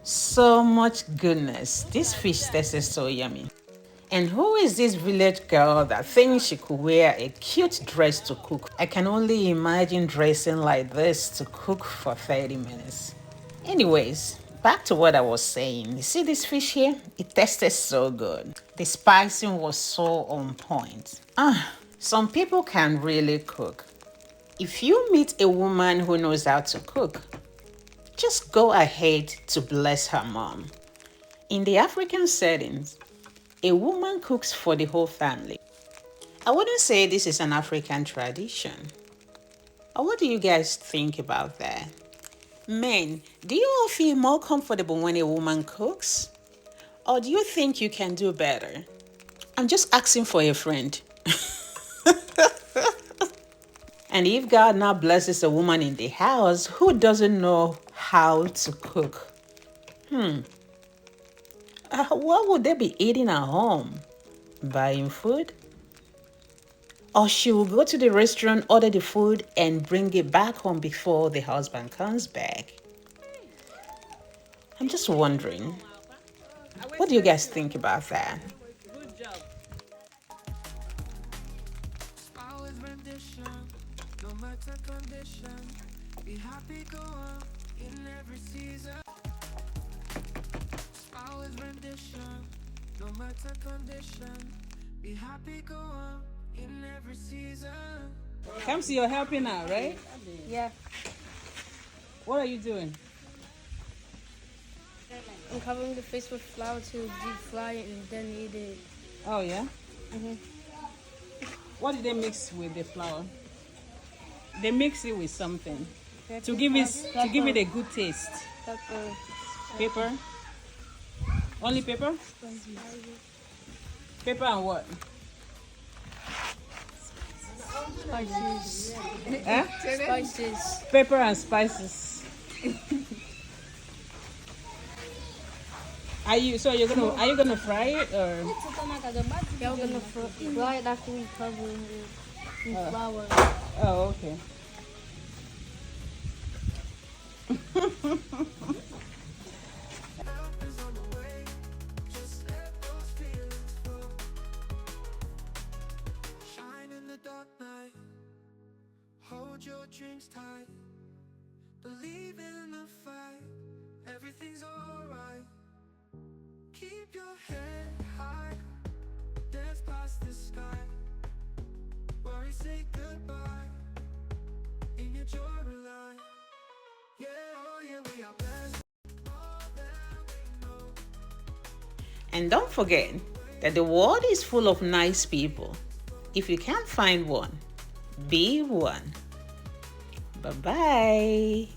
So much goodness. This fish tastes so yummy. And who is this village girl that thinks she could wear a cute dress to cook? I can only imagine dressing like this to cook for 30 minutes. Anyways, back to what I was saying. You see this fish here? It tasted so good. The spicing was so on point. Some people can really cook. If you meet a woman who knows how to cook, just go ahead to bless her mom. In the African settings, a woman cooks for the whole family. I wouldn't say this is an African tradition. Or what do you guys think about that? Men, do you all feel more comfortable when a woman cooks? Or do you think you can do better? I'm just asking for a friend. And if God now blesses a woman in the house who doesn't know how to cook, what would they be eating at home? Buying food? Or she will go to the restaurant, order the food, and bring it back home before the husband comes back. I'm just wondering, what do you guys think about that? Good job. No matter condition, be happy, go on in every season. Always rendition, no matter condition, be happy, go on in every season. Come see, you're helping out, right? Yeah, What are you doing? I'm covering the fish with flour to deep fry it and then eat it. Oh yeah. What did they mix with the flour? They mix it with something to give it a good taste. Pepper. Pepper. Only pepper? Pepper and what? Spices. Huh? Spices. Pepper and spices. Are you gonna fry it or? Yeah, we're gonna fry it after we cover it in flour. Oh, okay. Shine in the dark night. Hold your dreams tight. Believe in the fight. Everything's alright. Keep your head high. Dance past the sky. Worry, say goodbye. In your joy rely. Yeah, oh yeah, we are best. All that we know. And don't forget that the world is full of nice people. If you can't find one, be one. Bye-bye.